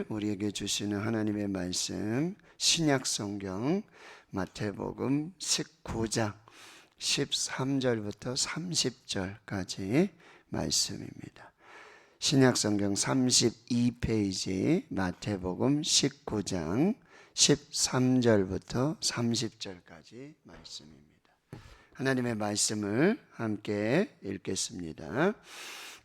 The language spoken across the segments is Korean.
우리에게 주시는 하나님의 말씀, 신약성경 마태복음 19장 13절부터 30절까지 말씀입니다. 신약성경 32페이지 마태복음 19장 13절부터 30절까지 말씀입니다. 하나님의 말씀을 함께 읽겠습니다.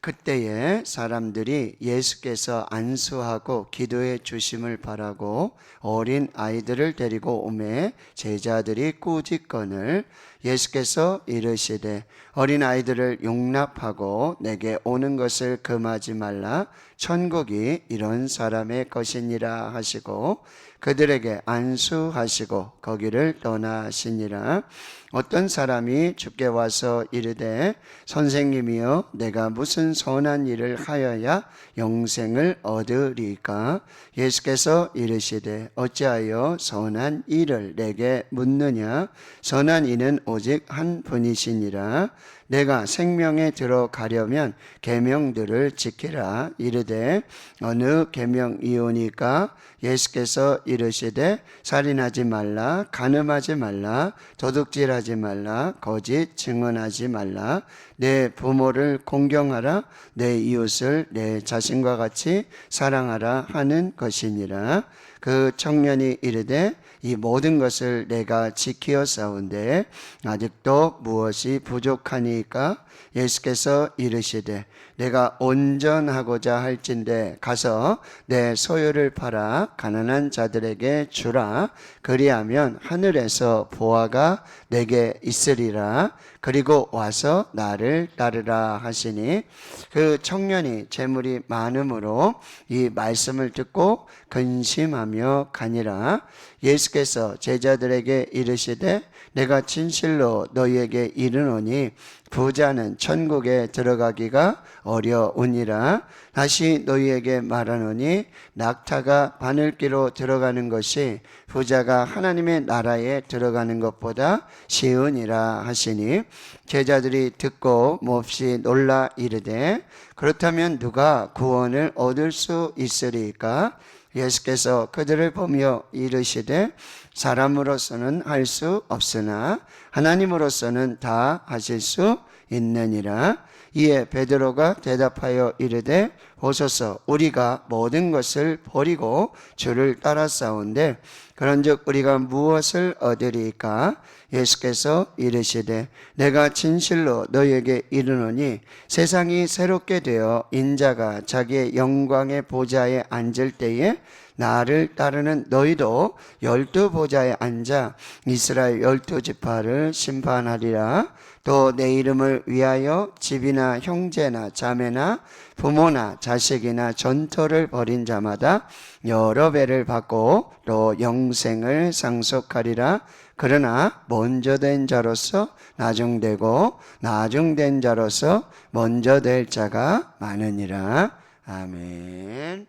그때에 사람들이 예수께서 안수하고 기도해 주심을 바라고 어린 아이들을 데리고 오매 제자들이 꾸짖거늘 예수께서 이르시되 어린 아이들을 용납하고 내게 오는 것을 금하지 말라. 천국이 이런 사람의 것이니라 하시고 그들에게 안수하시고 거기를 떠나시니라. 어떤 사람이 주께 와서 이르되 선생님이여 내가 무슨 선한 일을 하여야 영생을 얻으리까? 예수께서 이르시되 어찌하여 선한 일을 내게 묻느냐? 선한 이는 오직 한 분이시니라. 내가 생명에 들어가려면 계명들을 지키라. 이르되 어느 계명이오니까? 예수께서 이르시되 살인하지 말라, 간음하지 말라, 도둑질하지 말라, 거짓 증언하지 말라, 내 부모를 공경하라, 내 이웃을 내 자신과 같이 사랑하라 하는 것이니라. 그 청년이 이르되 이 모든 것을 내가 지키었사온데 아직도 무엇이 부족하니까? 예수께서 이르시되 내가 온전하고자 할진대 가서 내 소유를 팔아 가난한 자들에게 주라. 그리하면 하늘에서 보화가 내게 있으리라. 그리고 와서 나를 따르라 하시니 그 청년이 재물이 많음으로 이 말씀을 듣고 근심하며 가니라. 예수께서 제자들에게 이르시되 내가 진실로 너희에게 이르노니 부자는 천국에 들어가기가 어려우니라. 다시 너희에게 말하노니 낙타가 바늘기로 들어가는 것이 부자가 하나님의 나라에 들어가는 것보다 쉬우니라 하시니 제자들이 듣고 몹시 놀라 이르되 그렇다면 누가 구원을 얻을 수 있으리까? 예수께서 그들을 보며 이르시되 사람으로서는 할 수 없으나 하나님으로서는 다 하실 수 있느니라. 이에 베드로가 대답하여 이르되 보소서 우리가 모든 것을 버리고 주를 따랐사온데 그런즉 우리가 무엇을 얻으리까? 예수께서 이르시되 내가 진실로 너희에게 이르노니 세상이 새롭게 되어 인자가 자기의 영광의 보좌에 앉을 때에 나를 따르는 너희도 12보좌에 앉아 이스라엘 12지파를 심판하리라. 또 내 이름을 위하여 집이나 형제나 자매나 부모나 자식이나 전토를 벌인 자마다 여러 배를 받고 또 영생을 상속하리라. 그러나 먼저 된 자로서 나중되고 나중된 자로서 먼저 될 자가 많으니라. 아멘.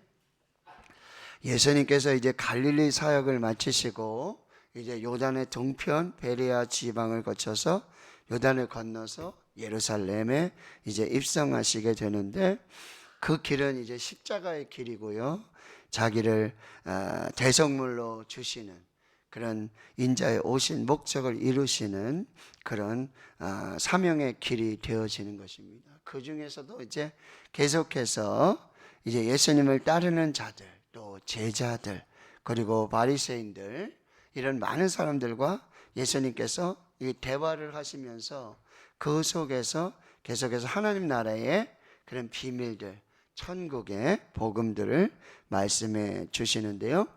예수님께서 이제 갈릴리 사역을 마치시고 이제 요단의 동편 베레아 지방을 거쳐서 요단을 건너서 예루살렘에 이제 입성하시게 되는데 그 길은 이제 십자가의 길이고요. 자기를 대성물로 주시는 그런 인자의 오신 목적을 이루시는 그런 사명의 길이 되어지는 것입니다. 그 중에서도 이제 계속해서 이제 예수님을 따르는 자들, 또 제자들, 그리고 바리새인들 이런 많은 사람들과 예수님께서 이 대화를 하시면서 그 속에서 계속해서 하나님 나라의 그런 비밀들, 천국의 복음들을 말씀해 주시는데요.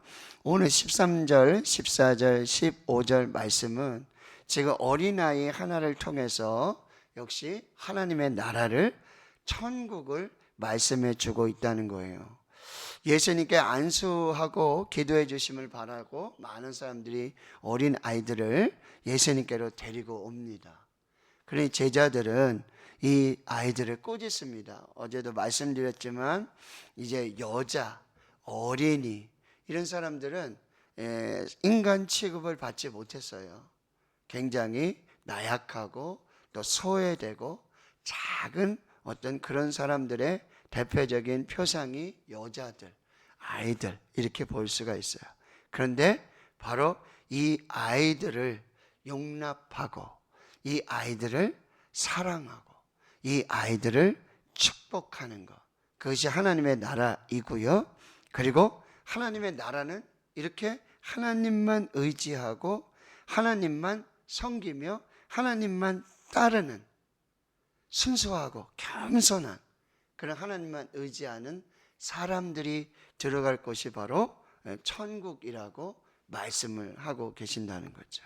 오늘 13절, 14절, 15절 말씀은 지금 어린아이 하나를 통해서 역시 하나님의 나라를, 천국을 말씀해 주고 있다는 거예요. 예수님께 안수하고 기도해 주심을 바라고 많은 사람들이 어린 아이들을 예수님께로 데리고 옵니다. 그러니 제자들은 이 아이들을 꾸짖습니다. 어제도 말씀드렸지만 이제 여자, 어린이 이런 사람들은 인간 취급을 받지 못했어요. 굉장히 나약하고 또 소외되고 작은 어떤 그런 사람들의 대표적인 표상이 여자들, 아이들 이렇게 볼 수가 있어요. 그런데 바로 이 아이들을 용납하고 이 아이들을 사랑하고 이 아이들을 축복하는 것, 그것이 하나님의 나라이고요. 그리고 하나님의 나라는 이렇게 하나님만 의지하고 하나님만 섬기며 하나님만 따르는 순수하고 겸손한 그런 하나님만 의지하는 사람들이 들어갈 곳이 바로 천국이라고 말씀을 하고 계신다는 거죠.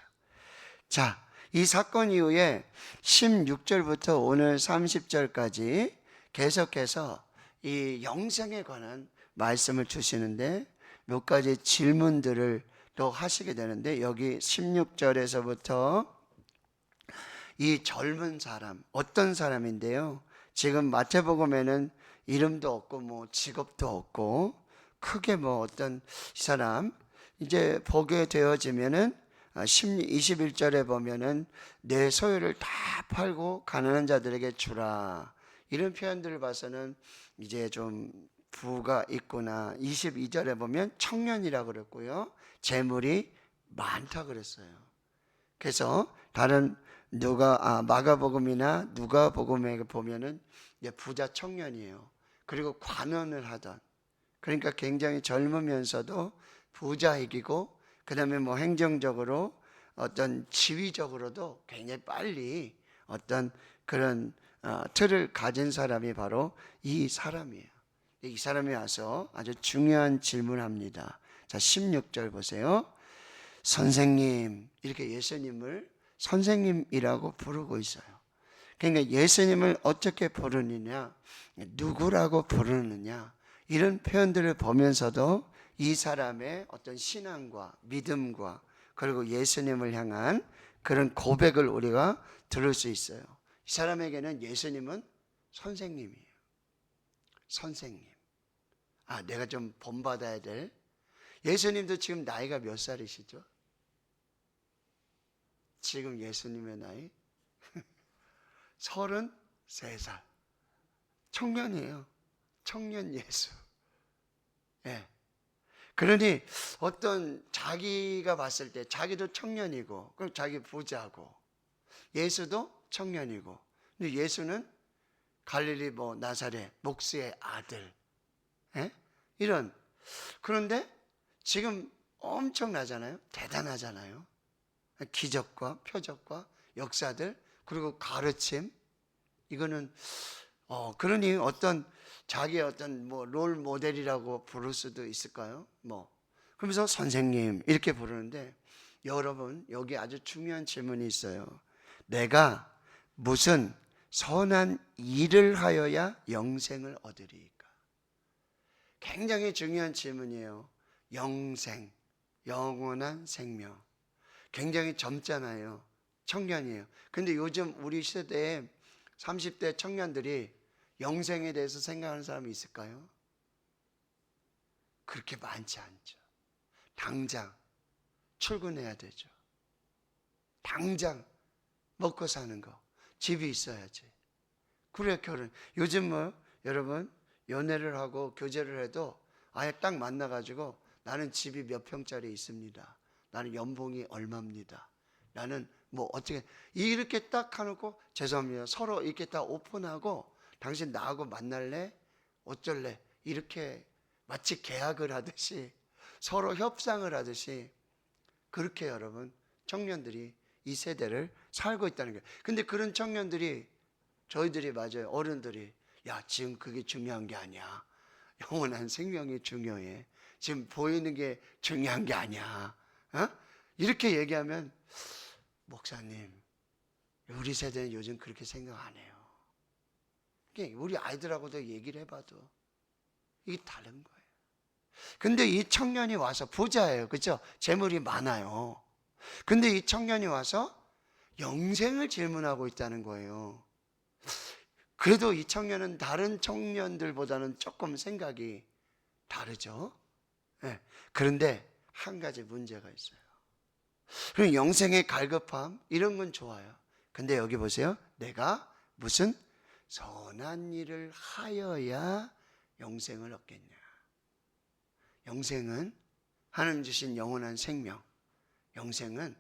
자, 이 사건 이후에 16절부터 오늘 30절까지 계속해서 이 영생에 관한 말씀을 주시는데 몇 가지 질문들을 또 하시게 되는데, 여기 16절에서부터 이 젊은 사람, 어떤 사람인데요, 지금 마태복음에는 이름도 없고 뭐 직업도 없고 크게 뭐 어떤 이 사람 이제 보게 되어지면은 21절에 보면은 내 소유를 다 팔고 가난한 자들에게 주라, 이런 표현들을 봐서는 이제 좀 부가 있구나. 22절에 보면 청년이라고 그랬고요, 재물이 많다 그랬어요. 그래서 다른 마가복음이나 누가복음에 보면은 이제 부자 청년이에요. 그리고 관원을 하던, 그러니까 굉장히 젊으면서도 부자이기고, 그 다음에 뭐 행정적으로 어떤 지위적으로도 굉장히 빨리 어떤 그런 틀을 가진 사람이 바로 이 사람이에요. 이 사람이 와서 아주 중요한 질문을 합니다. 자, 16절 보세요. 선생님, 이렇게 예수님을 선생님이라고 부르고 있어요. 그러니까 예수님을 어떻게 부르느냐, 누구라고 부르느냐, 이런 표현들을 보면서도 이 사람의 어떤 신앙과 믿음과 그리고 예수님을 향한 그런 고백을 우리가 들을 수 있어요. 이 사람에게는 예수님은 선생님이에요. 선생님. 내가 좀 본받아야 될. 예수님도 지금 나이가 몇 살이시죠? 지금 예수님의 나이 33살. 청년이에요. 청년 예수. 예. 그러니 어떤 자기가 봤을 때 자기도 청년이고, 그럼 자기 부자고, 예수도 청년이고, 근데 예수는 갈릴리 뭐 나사렛 목수의 아들, 예? 이런. 그런데 지금 엄청나잖아요. 대단하잖아요. 기적과 표적과 역사들, 그리고 가르침. 이거는 그러니 어떤 자기의 어떤 뭐 롤 모델이라고 부를 수도 있을까요? 뭐 그러면서 선생님 이렇게 부르는데, 여러분 여기 아주 중요한 질문이 있어요. 내가 무슨 선한 일을 하여야 영생을 얻으리까? 굉장히 중요한 질문이에요. 영생, 영원한 생명. 굉장히 젊잖아요. 청년이에요. 근데 요즘 우리 시대에 30대 청년들이 영생에 대해서 생각하는 사람이 있을까요? 그렇게 많지 않죠. 당장 출근해야 되죠. 당장 먹고 사는 거, 집이 있어야지. 그래 결혼. 요즘 뭐 여러분 연애를 하고 교제를 해도 아예 딱 만나가지고 나는 집이 몇 평짜리 있습니다. 나는 연봉이 얼마입니다. 나는 뭐 어떻게 이렇게 딱 해놓고, 죄송합니다, 서로 이렇게 딱 오픈하고 당신 나하고 만날래? 어쩔래? 이렇게 마치 계약을 하듯이 서로 협상을 하듯이 그렇게 여러분 청년들이 이 세대를 살고 있다는 거예요. 근데 그런 청년들이 저희들이 맞아요. 어른들이 야 지금 그게 중요한 게 아니야. 영원한 생명이 중요해. 지금 보이는 게 중요한 게 아니야. 이렇게 얘기하면 목사님 우리 세대는 요즘 그렇게 생각 안 해요. 우리 아이들하고도 얘기를 해봐도 이게 다른 거예요. 근데 이 청년이 와서 부자예요. 그렇죠? 재물이 많아요. 근데 이 청년이 와서 영생을 질문하고 있다는 거예요. 그래도 이 청년은 다른 청년들보다는 조금 생각이 다르죠. 네. 그런데 한 가지 문제가 있어요. 그럼 영생의 갈급함 이런 건 좋아요. 근데 여기 보세요. 내가 무슨 선한 일을 하여야 영생을 얻겠냐. 영생은 하나님 주신 영원한 생명, 영생은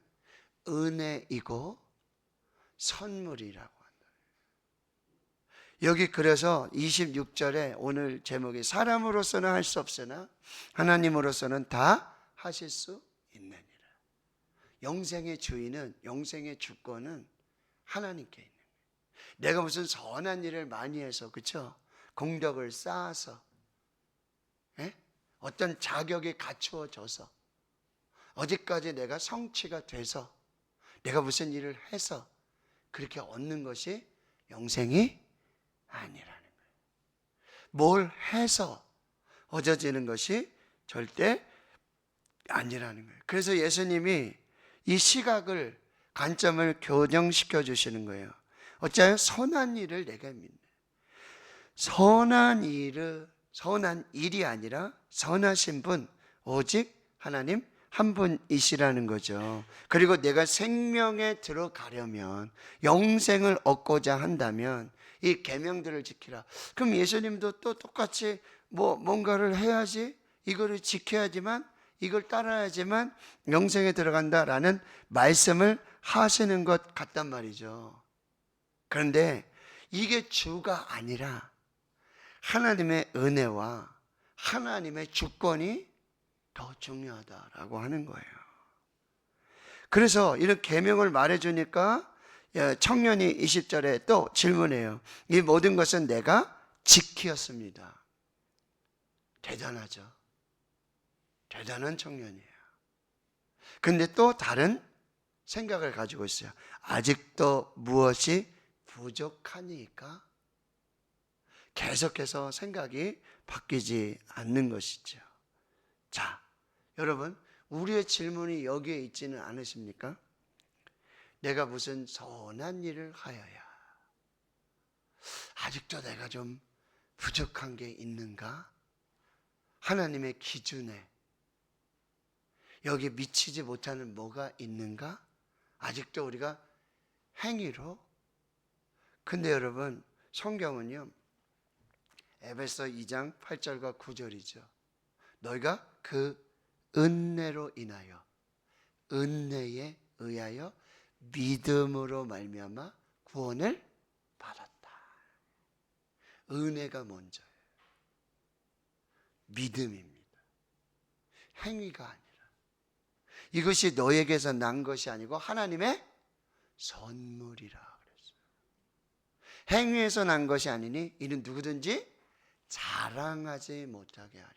은혜이고 선물이라고 한다. 여기 그래서 26절에 오늘 제목이 사람으로서는 할 수 없으나 하나님으로서는 다 하실 수 있느니라. 영생의 주인은, 영생의 주권은 하나님께 있는 거예요. 내가 무슨 선한 일을 많이 해서, 그렇죠? 공덕을 쌓아서, 어떤 자격이 갖추어져서, 어디까지 내가 성취가 돼서, 내가 무슨 일을 해서 그렇게 얻는 것이 영생이 아니라는 거예요. 뭘 해서 얻어지는 것이 절대 아니라는 거예요. 그래서 예수님이 이 시각을, 관점을 교정시켜 주시는 거예요. 어째요? 선한 일을 내가 믿네. 선한 일이 아니라 선하신 분, 오직 하나님 한 분이시라는 거죠. 그리고 내가 생명에 들어가려면, 영생을 얻고자 한다면 이 계명들을 지키라. 그럼 예수님도 또 똑같이 뭔가를 해야지, 이거를 지켜야지만, 이걸 따라야지만 영생에 들어간다라는 말씀을 하시는 것 같단 말이죠. 그런데 이게 주가 아니라 하나님의 은혜와 하나님의 주권이 더 중요하다라고 하는 거예요. 그래서 이런 계명을 말해주니까 청년이 20절에 또 질문해요. 이 모든 것은 내가 지키었습니다. 대단하죠. 대단한 청년이에요. 근데 또 다른 생각을 가지고 있어요. 아직도 무엇이 부족하니까 계속해서 생각이 바뀌지 않는 것이죠. 자, 여러분, 우리의 질문이 여기에 있지는 않으십니까? 내가 무슨 선한 일을 하여야 아직도 내가 좀 부족한 게 있는가? 하나님의 기준에 여기 미치지 못하는 뭐가 있는가? 아직도 우리가 행위로. 근데 여러분, 성경은요, 에베소 2장 8절과 9절이죠. 너희가 그 은혜로 인하여, 은혜에 의하여 믿음으로 말미암아 구원을 받았다. 은혜가 먼저예요. 믿음입니다. 행위가 아니라. 이것이 너에게서 난 것이 아니고 하나님의 선물이라 그랬어요. 행위에서 난 것이 아니니 이는 누구든지 자랑하지 못하게 하랴.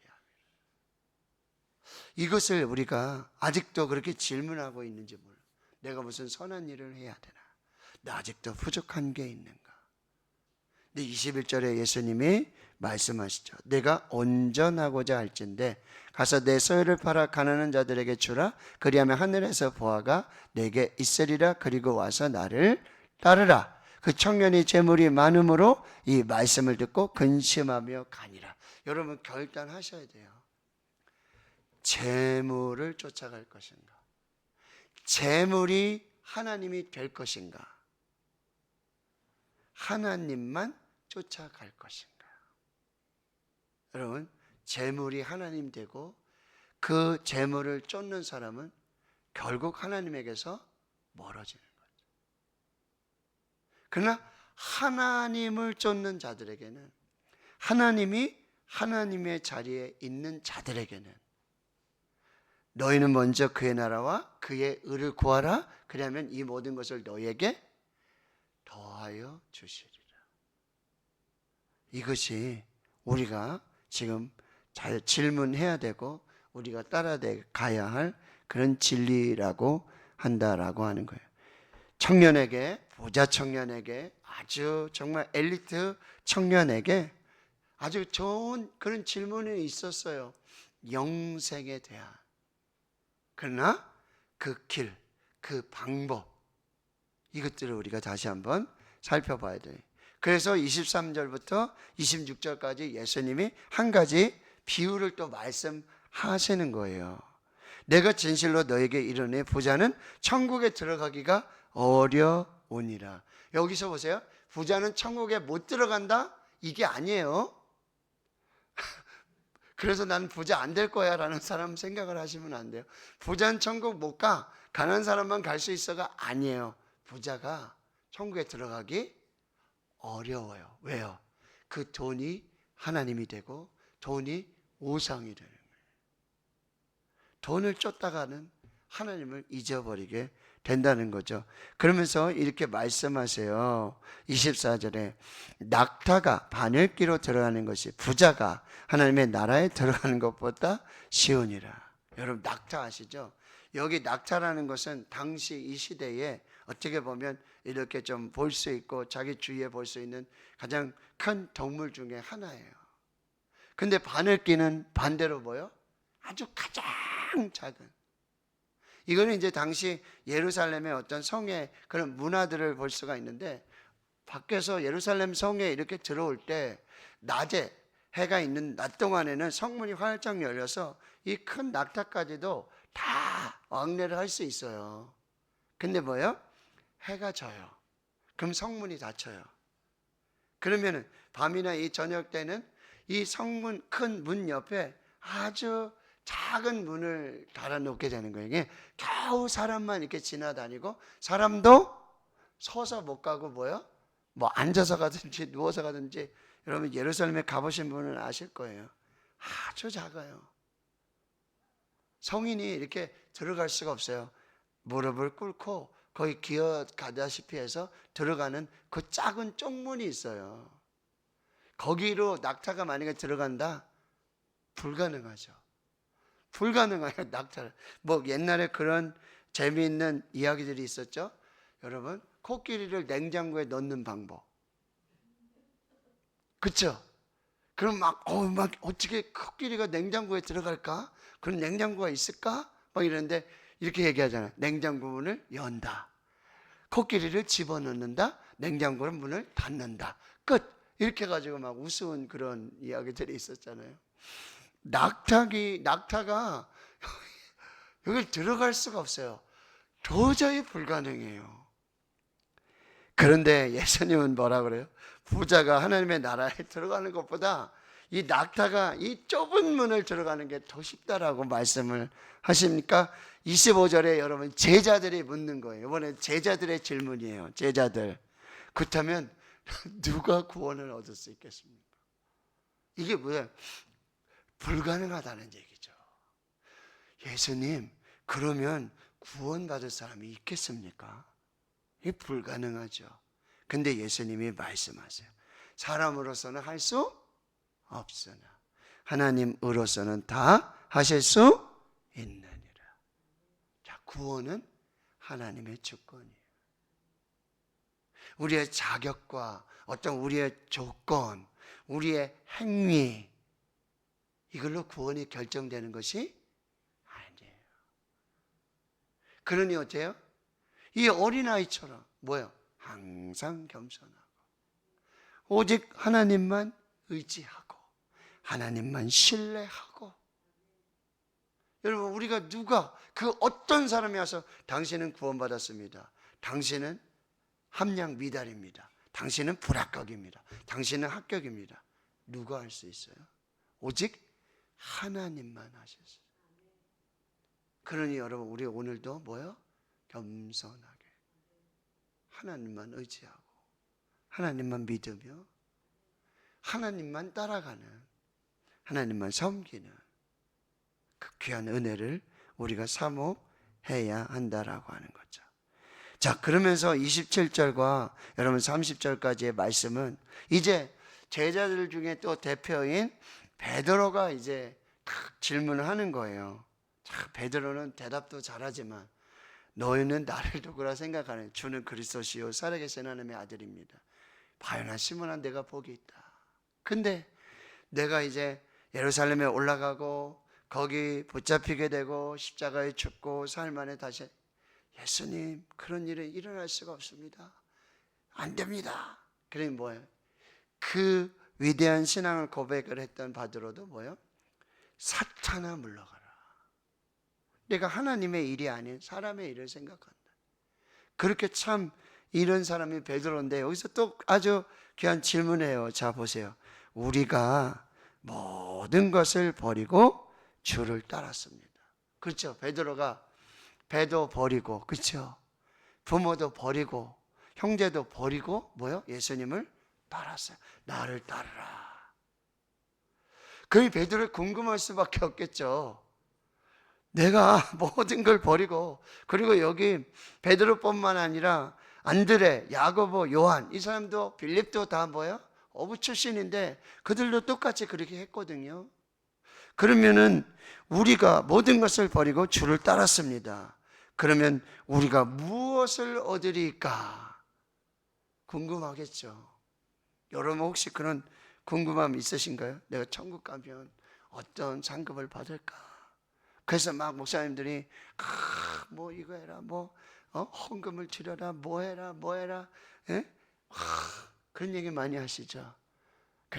이것을 우리가 아직도 그렇게 질문하고 있는지 몰라. 내가 무슨 선한 일을 해야 되나? 나 아직도 부족한 게 있는가? 근데 21절에 예수님이 말씀하시죠. 내가 온전하고자 할진대 가서 내 소유를 팔아 가난한 자들에게 주라. 그리하면 하늘에서 보화가 내게 있으리라. 그리고 와서 나를 따르라. 그 청년이 재물이 많음으로 이 말씀을 듣고 근심하며 가니라. 여러분, 결단하셔야 돼요. 재물을 쫓아갈 것인가? 재물이 하나님이 될 것인가? 하나님만 쫓아갈 것인가? 여러분, 재물이 하나님 되고 그 재물을 쫓는 사람은 결국 하나님에게서 멀어지는 거죠. 그러나 하나님을 쫓는 자들에게는, 하나님이 하나님의 자리에 있는 자들에게는 너희는 먼저 그의 나라와 그의 의를 구하라. 그러면 이 모든 것을 너희에게 더하여 주시리라. 이것이 우리가 지금 잘 질문해야 되고 우리가 따라가야 할 그런 진리라고 한다라고 하는 거예요. 청년에게, 부자 청년에게, 아주 정말 엘리트 청년에게 아주 좋은 그런 질문이 있었어요. 영생에 대한. 그러나 그 길, 그 방법, 이것들을 우리가 다시 한번 살펴봐야 돼요. 그래서 23절부터 26절까지 예수님이 한 가지 비유를 또 말씀하시는 거예요. 내가 진실로 너에게 이르노니 부자는 천국에 들어가기가 어려우니라. 여기서 보세요. 부자는 천국에 못 들어간다? 이게 아니에요. 그래서 나는 부자 안 될 거야 라는 사람 생각을 하시면 안 돼요. 부자는 천국 못 가. 가난한 사람만 갈 수 있어가 아니에요. 부자가 천국에 들어가기 어려워요. 왜요? 그 돈이 하나님이 되고 돈이 우상이 되는 거예요. 돈을 쫓다가는 하나님을 잊어버리게 된다는 거죠. 그러면서 이렇게 말씀하세요. 24절에 낙타가 바늘기로 들어가는 것이 부자가 하나님의 나라에 들어가는 것보다 쉬우니라. 여러분 낙타 아시죠? 여기 낙타라는 것은 당시 이 시대에 어떻게 보면 이렇게 좀 볼 수 있고 자기 주위에 볼 수 있는 가장 큰 동물 중에 하나예요. 근데 바늘기는 반대로 뭐요? 아주 가장 작은. 이거는 이제 당시 예루살렘의 어떤 성의 그런 문화들을 볼 수가 있는데, 밖에서 예루살렘 성에 이렇게 들어올 때 낮에 해가 있는 낮 동안에는 성문이 활짝 열려서 이 큰 낙타까지도 다 왕래를 할 수 있어요. 근데 뭐예요? 해가 져요. 그럼 성문이 닫혀요. 그러면은 밤이나 이 저녁 때는 이 성문 큰 문 옆에 아주 작은 문을 달아놓게 되는 거예요. 이게 겨우 사람만 이렇게 지나다니고, 사람도 서서 못 가고 뭐요? 뭐 앉아서 가든지 누워서 가든지. 여러분 예루살렘에 가보신 분은 아실 거예요. 아주 작아요. 성인이 이렇게 들어갈 수가 없어요. 무릎을 꿇고 거의 기어가다시피 해서 들어가는 그 작은 쪽문이 있어요. 거기로 낙타가 만약에 들어간다? 불가능하죠. 불가능해요. 낙타를. 뭐 옛날에 그런 재미있는 이야기들이 있었죠. 여러분 코끼리를 냉장고에 넣는 방법. 그쵸? 그럼 막 어떻게 코끼리가 냉장고에 들어갈까? 그런 냉장고가 있을까? 막 이러는데 이렇게 얘기하잖아요. 냉장고 문을 연다. 코끼리를 집어넣는다. 냉장고 문을 닫는다. 끝. 이렇게 가지고 막 우스운 그런 이야기들이 있었잖아요. 낙타가 여기 들어갈 수가 없어요. 도저히 불가능해요. 그런데 예수님은 뭐라 그래요? 부자가 하나님의 나라에 들어가는 것보다 이 낙타가 이 좁은 문을 들어가는 게 더 쉽다라고 말씀을 하십니까? 25절에 여러분 제자들이 묻는 거예요. 이번에 제자들의 질문이에요. 제자들. 그렇다면 누가 구원을 얻을 수 있겠습니까? 이게 뭐예요? 불가능하다는 얘기죠. 예수님, 그러면 구원받을 사람이 있겠습니까? 이게 불가능하죠. 근데 예수님이 말씀하세요. 사람으로서는 할 수 없으나 하나님으로서는 다 하실 수 있느니라. 자, 구원은 하나님의 주권이에요. 우리의 자격과 어떤 우리의 조건, 우리의 행위, 이걸로 구원이 결정되는 것이 아니에요. 그러니 어때요? 이 어린아이처럼 뭐예요? 항상 겸손하고 오직 하나님만 의지하고 하나님만 신뢰하고. 여러분 우리가 누가 그 어떤 사람이 와서 당신은 구원받았습니다, 당신은 함량 미달입니다, 당신은 불합격입니다, 당신은 합격입니다, 누가 할 수 있어요? 오직 하나님만 하셨어요. 그러니 여러분 우리 오늘도 뭐요? 겸손하게 하나님만 의지하고 하나님만 믿으며 하나님만 따라가는, 하나님만 섬기는 그 귀한 은혜를 우리가 사모해야 한다라고 하는 거죠. 자, 그러면서 27절과 여러분 30절까지의 말씀은 이제 제자들 중에 또 대표인 베드로가 이제 질문을 하는 거예요. 자, 베드로는 대답도 잘하지만 너희는 나를 누구라 생각하는? 주는 그리스도시요 살아계신 하나님의 아들입니다. 바요나 시몬아, 내가 복이 있다. 근데 내가 이제 예루살렘에 올라가고 거기 붙잡히게 되고 십자가에 죽고 사흘 만에 다시, 예수님 그런 일이 일어날 수가 없습니다. 안 됩니다. 그러니 뭐예요? 그 위대한 신앙을 고백을 했던 베드로도 뭐예요? 사탄아 물러가라. 내가 하나님의 일이 아닌 사람의 일을 생각한다. 그렇게 참 이런 사람이 베드로인데 여기서 또 아주 귀한 질문이에요. 자 보세요. 우리가 모든 것을 버리고 주를 따랐습니다. 그렇죠? 베드로가 배도 버리고, 그렇죠? 부모도 버리고 형제도 버리고 뭐요? 예수님을 따랐어요. 나를 따르라. 그 베드로가 궁금할 수밖에 없겠죠. 내가 모든 걸 버리고, 그리고 여기 베드로뿐만 아니라 안드레, 야고보, 요한, 이 사람도 빌립도 다 뭐예요? 어부 출신인데 그들도 똑같이 그렇게 했거든요. 그러면은 우리가 모든 것을 버리고 주를 따랐습니다. 그러면 우리가 무엇을 얻으리까? 궁금하겠죠. 여러분 혹시 그런 궁금함 있으신가요? 내가 천국 가면 어떤 상급을 받을까? 그래서 막 목사님들이 뭐 이거 해라, 뭐 헌금을 치러라, 뭐 해라, 예? 그런 얘기 많이 하시죠.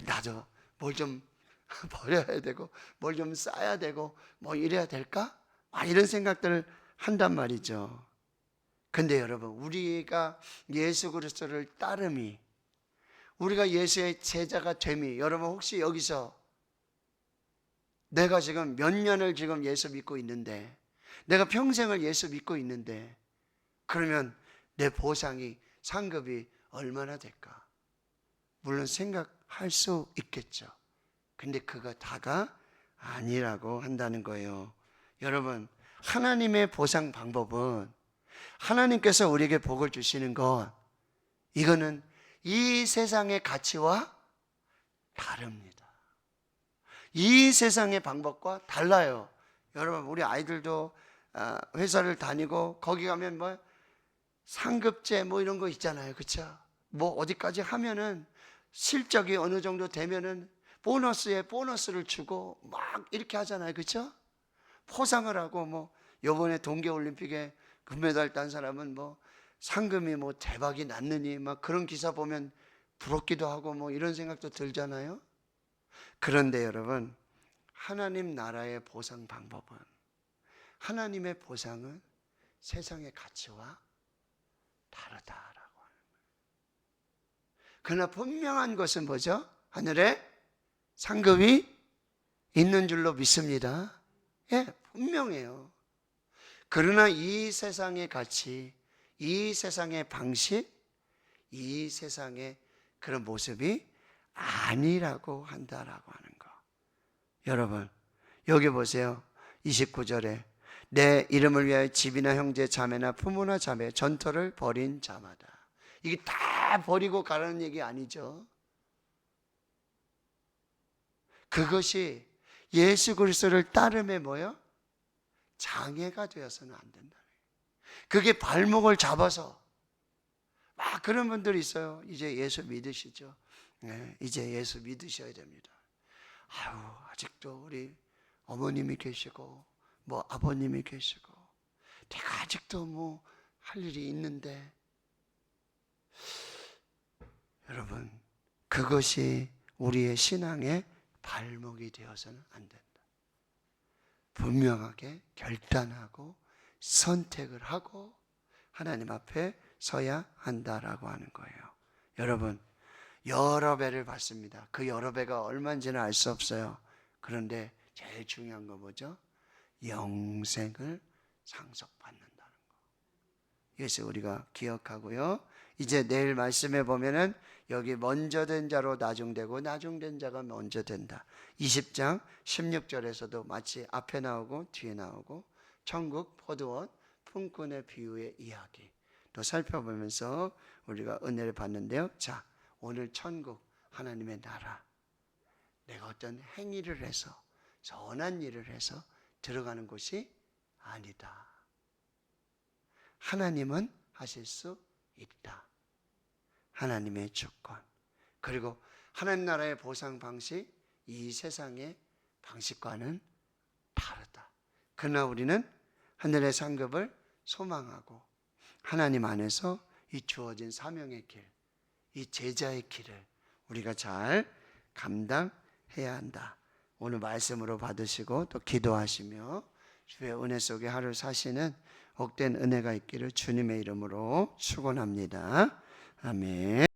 나도 뭘 좀 버려야 되고 뭘 좀 쌓아야 되고 뭐 이래야 될까? 이런 생각들을 한단 말이죠. 근데 여러분, 우리가 예수 그리스도를 따름이, 우리가 예수의 제자가 됨이, 여러분 혹시 여기서 내가 지금 몇 년을 지금 예수 믿고 있는데, 내가 평생을 예수 믿고 있는데, 그러면 내 보상이, 상급이 얼마나 될까? 물론 생각할 수 있겠죠. 근데 그거 다가 아니라고 한다는 거예요. 여러분, 하나님의 보상 방법은, 하나님께서 우리에게 복을 주시는 것, 이거는 이 세상의 가치와 다릅니다. 이 세상의 방법과 달라요. 여러분, 우리 아이들도 회사를 다니고 거기 가면 뭐 상급제 뭐 이런 거 있잖아요. 그렇죠? 뭐 어디까지 하면은 실적이 어느 정도 되면은 보너스에 보너스를 주고 막 이렇게 하잖아요. 그렇죠? 포상을 하고, 뭐 요번에 동계올림픽에 금메달 딴 사람은 뭐 상금이 뭐 대박이 났느니 막 그런 기사 보면 부럽기도 하고 뭐 이런 생각도 들잖아요. 그런데 여러분, 하나님 나라의 보상 방법은, 하나님의 보상은 세상의 가치와 다르다라고 하는 거예요. 그러나 분명한 것은 뭐죠? 하늘에 상급이 있는 줄로 믿습니다. 예, 분명해요. 그러나 이 세상의 가치, 이 세상의 방식, 이 세상의 그런 모습이 아니라고 한다라고 하는 거. 여러분, 여기 보세요. 29절에 내 이름을 위하여 집이나 형제 자매나 부모나 자매 전토를 벌인 자마다. 이게 다 버리고 가라는 얘기 아니죠. 그것이 예수 그리스도를 따름에 뭐요? 장애가 되어서는 안 된다. 그게 발목을 잡아서 막 그런 분들이 있어요. 이제 예수 믿으시죠? 네, 이제 예수 믿으셔야 됩니다. 아직도 우리 어머님이 계시고 뭐 아버님이 계시고 내가 아직도 뭐 할 일이 있는데, 여러분, 그것이 우리의 신앙의 발목이 되어서는 안 된다. 분명하게 결단하고 선택을 하고 하나님 앞에 서야 한다라고 하는 거예요. 여러분, 여러 배를 받습니다. 그 여러 배가 얼마인지는 알 수 없어요. 그런데 제일 중요한 거 뭐죠? 영생을 상속받는다는 거. 이것을 우리가 기억하고요. 이제 내일 말씀에 보면은 여기 먼저 된 자로 나중되고 나중된 자가 먼저 된다. 20장 16절에서도 마치 앞에 나오고 뒤에 나오고 천국 포도원 품꾼의 비유의 이야기 또 살펴보면서 우리가 은혜를 받는데요. 자, 오늘 천국, 하나님의 나라, 내가 어떤 행위를 해서, 선한 일을 해서 들어가는 곳이 아니다. 하나님은 하실 수 있다. 하나님의 주권, 그리고 하나님 나라의 보상 방식, 이 세상의 방식과는 다르다. 그러나 우리는 하늘의 상급을 소망하고 하나님 안에서 이 주어진 사명의 길, 이 제자의 길을 우리가 잘 감당해야 한다. 오늘 말씀으로 받으시고 또 기도하시며 주의 은혜 속에 하루 사시는 복된 은혜가 있기를 주님의 이름으로 축원합니다. 아멘.